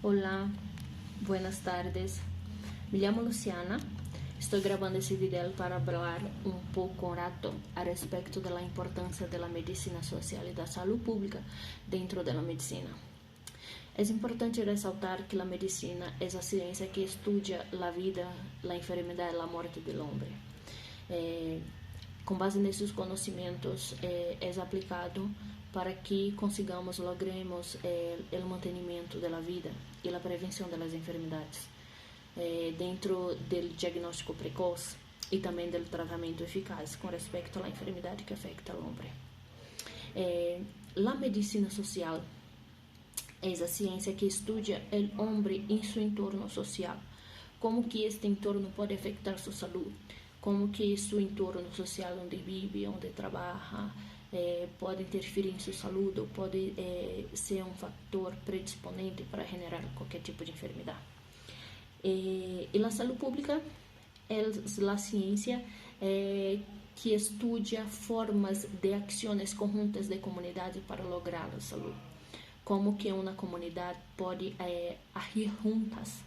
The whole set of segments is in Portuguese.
Olá, buenas tardes. Me llamo Luciana. Estoy grabando esse vídeo para falar um pouco un rato a respeito da importância da medicina social e da saúde pública dentro da medicina. É importante ressaltar que a medicina é a ciência que estuda a vida, a enfermidade e a morte do homem. Com base nesses conhecimentos, é aplicado para que consigamos, logremos o mantenimento da vida e a prevenção das enfermidades, dentro do diagnóstico precoce e também do tratamento eficaz com respeito à enfermidade que afeta o homem. A medicina social é a ciência que estuda o homem em seu entorno social, como que este entorno pode afetar sua saúde, como que seu entorno social onde vive, onde trabalha, pode interferir em sua saúde ou pode ser um fator predisponente para generar qualquer tipo de enfermidade. E a saúde pública é a ciência que estuda formas de ações conjuntas de comunidade para lograr a saúde. Como que uma comunidade pode agir juntas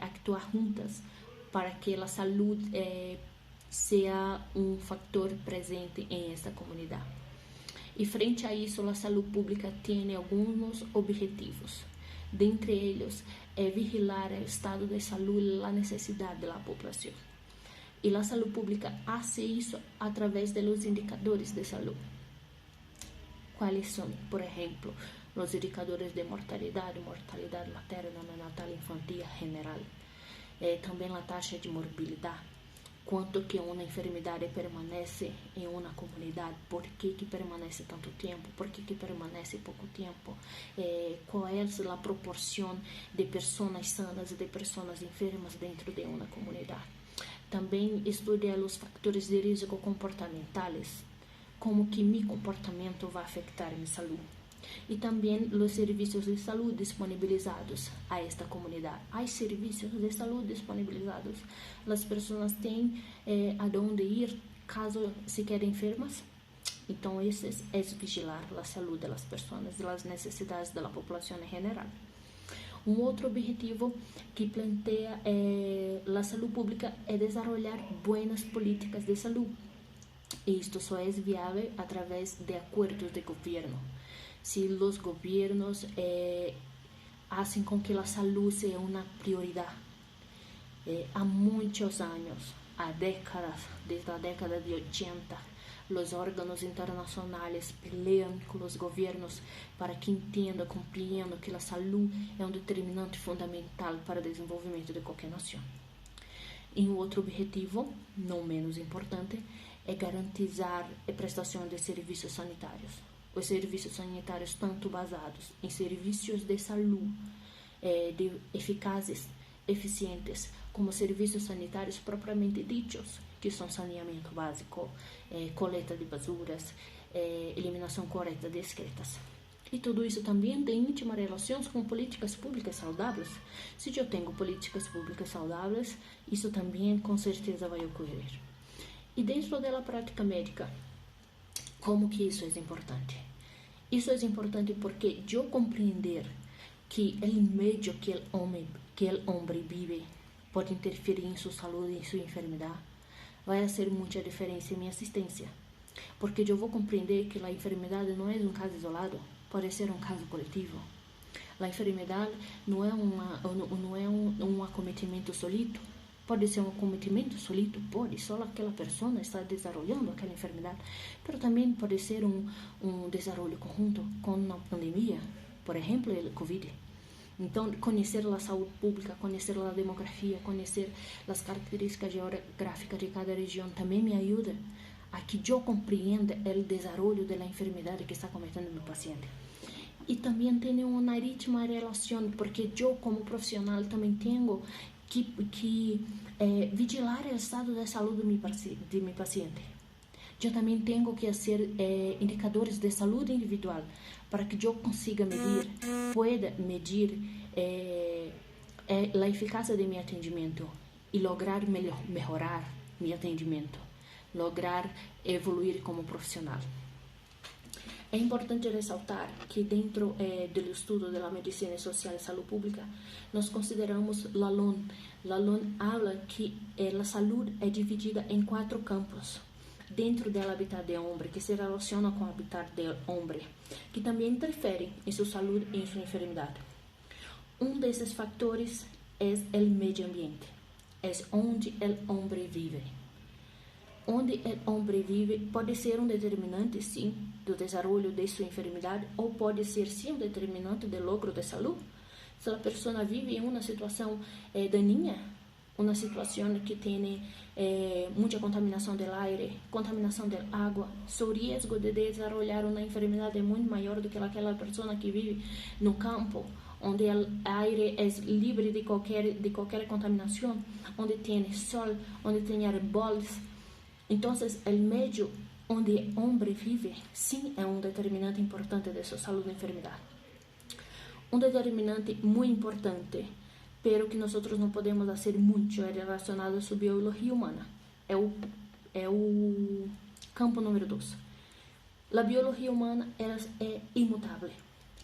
actuar juntas para que a saúde seja um fator presente em esta comunidade. E frente a isso, a saúde pública tem alguns objetivos. Dentre eles, vigilar o estado de saúde e a necessidade da população. E a saúde pública faz isso através dos indicadores de saúde. Quais são, por exemplo, os indicadores de mortalidade materna, neonatal, infantil, general. Também a taxa de morbilidade, quanto que uma enfermidade permanece em uma comunidade, por que permanece tanto tempo, por que permanece pouco tempo, qual é a proporção de pessoas sanas e de pessoas enfermas dentro de uma comunidade. Também estuda os fatores de risco comportamentais, como que meu comportamento vai afetar minha saúde. E também os serviços de saúde disponibilizados a esta comunidade. Há serviços de saúde disponibilizados. As pessoas têm aonde ir caso se quedem enfermas. Então, esse é vigilar a saúde das pessoas, as necessidades da população em geral. Um outro objetivo que planteia a saúde pública é desenvolver boas políticas de saúde. E isto só é viável através de acordos de governo. Se os governos fazem com que a saúde seja uma prioridade. Há muitos anos, há décadas, desde a década de 80, os órgãos internacionais peleam com os governos para que entendam, compreendam que a saúde é um determinante fundamental para o desenvolvimento de qualquer nação. E um outro objetivo, não menos importante, é garantizar a prestação de serviços sanitários. Os serviços sanitários tanto basados em serviços de saúde eficazes, eficientes, como serviços sanitários propriamente ditos, que são saneamento básico, coleta de basuras, eliminação correta de excretas. E tudo isso também tem íntima relação com políticas públicas saudáveis. Se eu tenho políticas públicas saudáveis, isso também com certeza vai ocorrer. E dentro da prática médica, como que isso é importante? Isso é importante porque eu compreender que o meio que o homem vive pode interferir em sua saúde e em sua enfermidade, vai fazer muita diferença em minha assistência. Porque eu vou compreender que a enfermidade não é um caso isolado, pode ser um caso coletivo. A enfermidade não é um acometimento solito. Pode ser um acometimento solito, pode, só aquela pessoa está desenvolvendo aquela enfermidade, mas também pode ser um desenvolvimento conjunto com uma pandemia, por exemplo, o Covid. Então, conhecer a saúde pública, conhecer a demografia, conhecer as características geográficas de cada região também me ajuda a que eu compreenda o desenvolvimento da enfermidade que está cometendo meu paciente. E também tem uma íntima relação, porque eu, como profissional, também tenho que vigilar o estado de saúde de meu paciente. Eu também tenho que fazer indicadores de saúde individual para que eu consiga pueda medir a eficácia de meu atendimento e lograr melhorar meu atendimento, lograr evoluir como profissional. É importante ressaltar que dentro do estudo da medicina social e saúde pública, nós consideramos Lalonde. Lalonde habla que a saúde é dividida em 4 campos dentro do habitat do homem, que se relaciona com o habitat do homem, que também interferem em sua saúde e em sua enfermidade. Um desses fatores é o meio ambiente, é onde o homem vive. Onde o homem vive pode ser um determinante, sim, do desenvolvimento de sua enfermidade, ou pode ser, sim, um determinante do logro de saúde. Se a pessoa vive em uma situação daninha, uma situação que tem muita contaminação do ar, contaminação da água, seu risco de desenvolver uma enfermidade é muito maior do que aquela pessoa que vive no campo, onde o ar é livre de qualquer contaminação, onde tem sol, onde tem árboles. Então, o meio onde o homem vive, sim, é um determinante importante de sua saúde e enfermidade. Um determinante muito importante, pero que nós não podemos fazer muito, é relacionado à sua biologia humana. É o campo número 2. A biologia humana é imutável.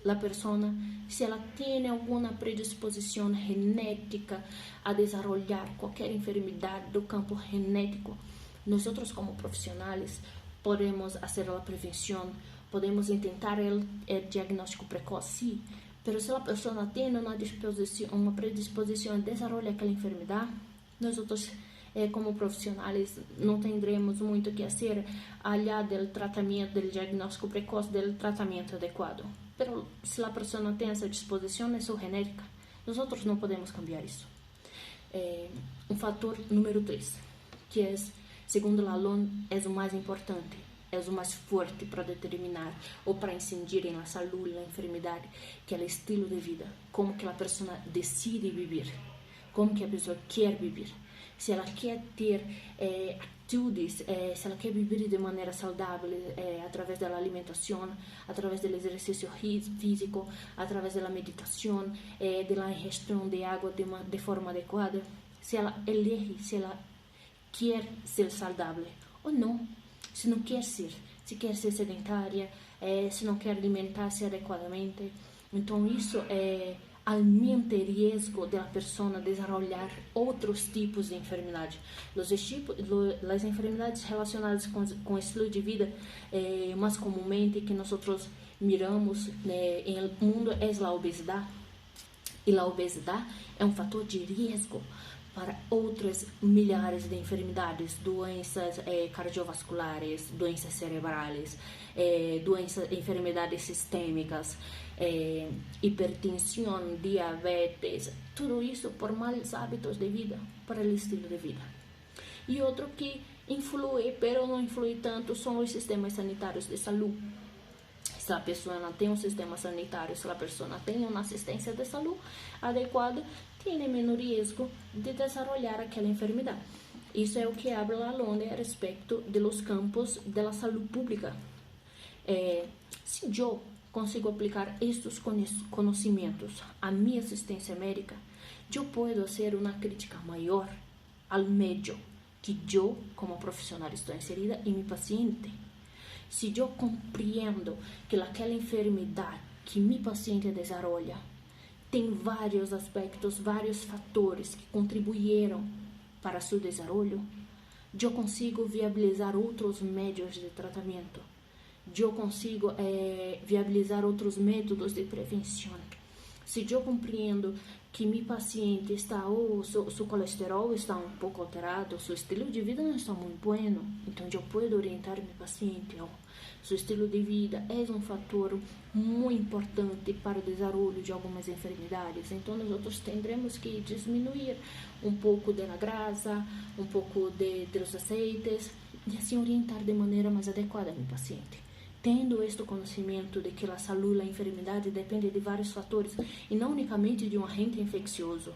A pessoa, se ela tem alguma predisposição genética a desenvolver qualquer enfermidade do campo genético, nós, como profissionais, podemos fazer a prevenção, podemos tentar o diagnóstico precoce, sim, mas se a pessoa tem uma predisposição a desenvolver aquela enfermidade, nós, como profissionais, não teremos muito que fazer além do tratamento, do diagnóstico precoce, do tratamento adequado. Mas se a pessoa tem essa disposição, é sua genética, nós não podemos cambiar isso. Um fator número 3, que é, segundo Lalonde, é o mais importante, é o mais forte para determinar ou para incidir na saúde, na enfermidade, que é o estilo de vida, como que a pessoa decide viver, como que a pessoa quer viver, se ela quer ter atitudes, se ela quer viver de maneira saudável, através da alimentação, através do exercício físico, através da meditação, da ingestão de água de forma adequada, se ela elige, se ela quer ser saudável ou não, se não quer ser, se quer ser sedentária, se não quer alimentar-se adequadamente. Então, isso aumenta o risco da pessoa desenvolver outros tipos de enfermidade. As enfermidades relacionadas com o estilo de vida, mais comumente que nós miramos no mundo, é a obesidade. E a obesidade é um fator de risco para outras milhares de enfermidades, doenças cardiovasculares, doenças cerebrais, enfermidades sistêmicas, hipertensão, diabetes, tudo isso por maus hábitos de vida, para o estilo de vida. E outro que influi, pero não influi tanto, são os sistemas sanitários de saúde. Se a pessoa não tem um sistema sanitário, se a pessoa tem uma assistência de saúde adequada, tem menor risco de desenvolver aquela enfermidade. Isso é o que habla Lalonde a respeito dos campos da saúde pública. Se eu consigo aplicar estes conhecimentos à minha assistência médica, eu posso fazer uma crítica maior ao meio que eu, como profissional, estou inserida e meu paciente. Se eu compreendo que aquela enfermidade que meu paciente desenvolve tem vários aspectos, vários fatores que contribuíram para seu desenvolvimento, eu consigo viabilizar outros meios de tratamento, eu consigo viabilizar outros métodos de prevenção. Se eu compreendo que meu paciente está, seu colesterol está um pouco alterado, seu estilo de vida não está muito bom, então eu posso orientar meu paciente. Seu estilo de vida é um fator muito importante para o desenvolvimento de algumas enfermidades, então nós teremos que diminuir um pouco da grasa, um pouco dos aceites, e assim orientar de maneira mais adequada meu paciente. Tendo este conhecimento de que a saúde e a enfermidade dependem de vários fatores, e não unicamente de um agente infeccioso,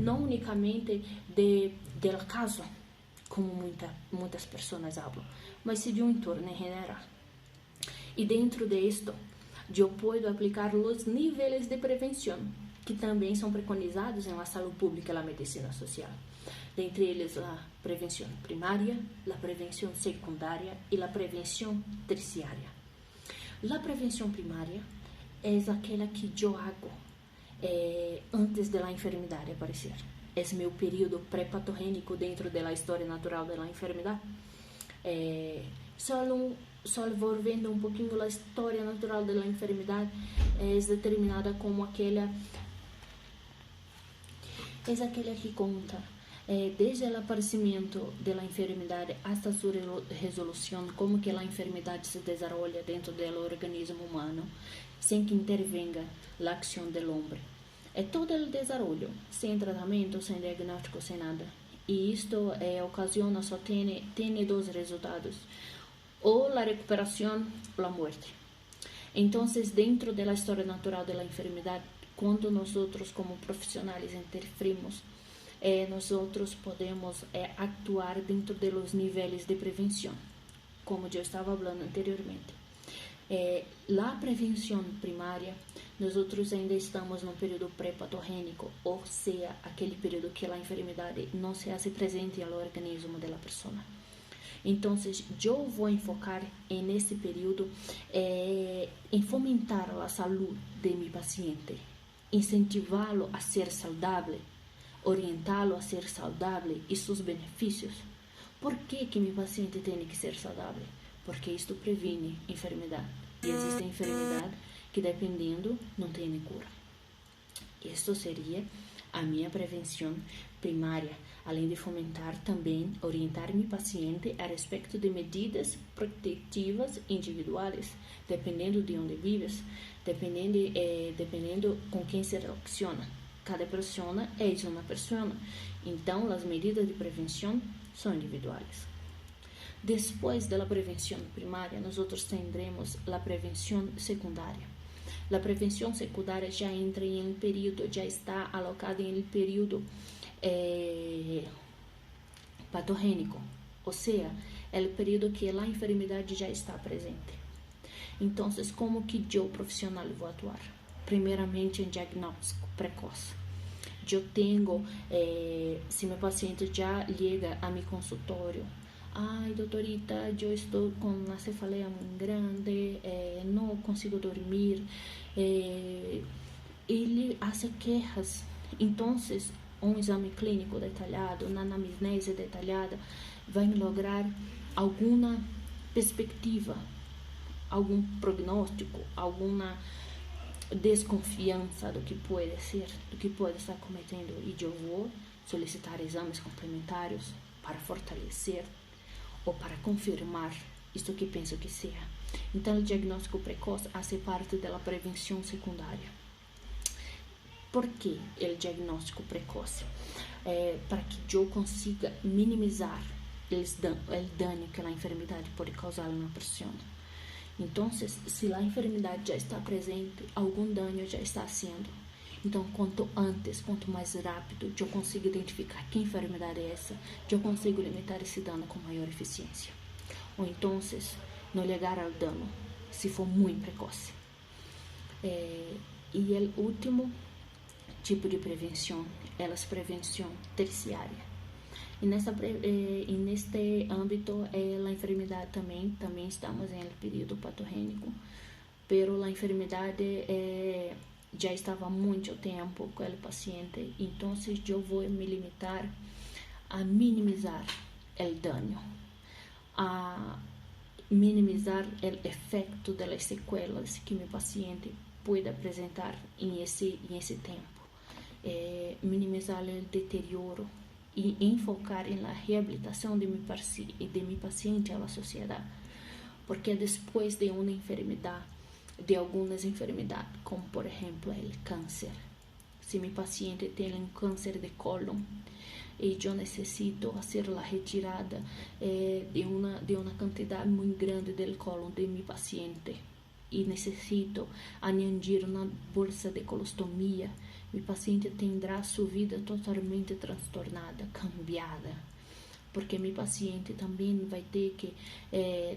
não unicamente do caso, como muitas pessoas falam, mas sim de um entorno em geral. E dentro disto, eu posso aplicar os níveis de prevenção, que também são preconizados na saúde pública e na medicina social. Dentre eles, a prevenção primária, a prevenção secundária e a prevenção terciária. A prevenção primária é aquela que eu hago antes da enfermidade aparecer. É meu período pré-patogênico dentro da história natural da enfermidade. Só volvendo um pouquinho a história natural da enfermidade, é determinada como aquela que conta desde o aparecimento da enfermidade até sua resolução, como que a enfermidade se desenvolve dentro do organismo humano, sem que intervenga a ação do homem. É todo o desenvolvimento, sem tratamento, sem diagnóstico, sem nada. E isto ocasiona só tem dois resultados: ou a recuperação ou a morte. Então, dentro da história natural da enfermidade, quando nós como profissionais interferimos, nós podemos actuar dentro dos níveis de prevenção, como eu estava falando anteriormente. A prevenção primária, nós ainda estamos no período pré-patogênico, ou seja, aquele período que a enfermidade não se hace presente no organismo da pessoa. Então, eu vou enfocar nesse período em fomentar a saúde de meu paciente, incentivá-lo a ser saudável, orientá-lo a ser saudável e seus benefícios. Por que meu paciente tem que ser saudável? Porque isto previne enfermidade. E existe enfermidade que, dependendo, não tem cura. Isso seria a minha prevenção primária, além de fomentar também, orientar meu paciente a respeito de medidas protetivas individuais, dependendo de onde vives, dependendo com quem se relaciona. Cada pessoa é uma pessoa, então as medidas de prevenção são individuais. Depois da prevenção primária, nós teremos a prevenção secundária. A prevenção secundária já entra em um período, já está alocada em um período patogênico, ou seja, é o período que a enfermidade já está presente. Então, como que eu, profissional, vou atuar? Primeiramente, em diagnóstico precoce. Eu tenho, se meu paciente já chega a meu consultório, ai, doutorita, eu estou com uma cefaleia muito grande, não consigo dormir, ele faz queixas. Então, um exame clínico detalhado, uma anamnese detalhada, vai lograr alguma perspectiva, algum prognóstico, alguma desconfiança do que pode ser, do que pode estar cometendo, e eu vou solicitar exames complementares para fortalecer ou para confirmar isto que penso que seja. Então, o diagnóstico precoce faz parte da prevenção secundária. Por que o diagnóstico precoce? Para que eu consiga minimizar o dano que a enfermidade pode causar a uma pessoa. Então, se a enfermidade já está presente, algum dano já está sendo. Então, quanto antes, quanto mais rápido eu consigo identificar que enfermidade é essa, eu consigo limitar esse dano com maior eficiência. Ou então, não chegar ao dano, se for muito precoce. E o último tipo de prevenção é a prevenção terciária. E neste âmbito, a enfermidade também estamos em período patogênico, pero a enfermidade já estava há muito tempo com o paciente, então eu vou me limitar a minimizar o dano, a minimizar o efeito das sequelas que meu paciente pode apresentar em esse tempo, minimizar o deterioro e enfocar na reabilitação de meu paciente à sociedade, porque depois de uma enfermidade, de algumas enfermidades, como por exemplo o câncer, se meu paciente tem um câncer de cólon e eu necessito fazer a retirada de uma quantidade muito grande do cólon de meu paciente e necessito añadir uma bolsa de colostomia, meu paciente terá sua vida totalmente transtornada, cambiada, porque meu paciente também vai ter que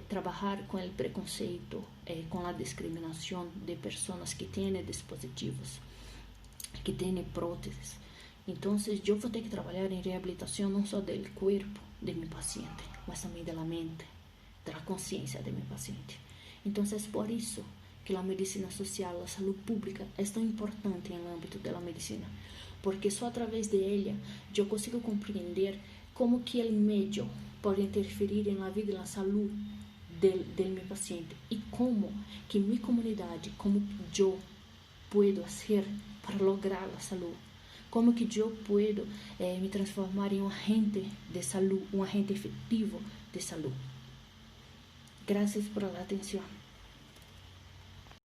trabalhar com o preconceito, com a discriminação de pessoas que têm dispositivos, que têm próteses. Então, eu vou ter que trabalhar em reabilitação não só do corpo de meu paciente, mas também da mente, da consciência de meu paciente. Então, é por isso que a medicina social, a saúde pública, é tão importante no âmbito da medicina, porque só através de ela eu consigo compreender como que o meio pode interferir na vida e na saúde do meu paciente e como que minha comunidade, como eu puedo fazer para lograr a saúde, como que eu puedo me transformar em um agente de saúde, um agente efetivo de saúde. Gracias por la atención.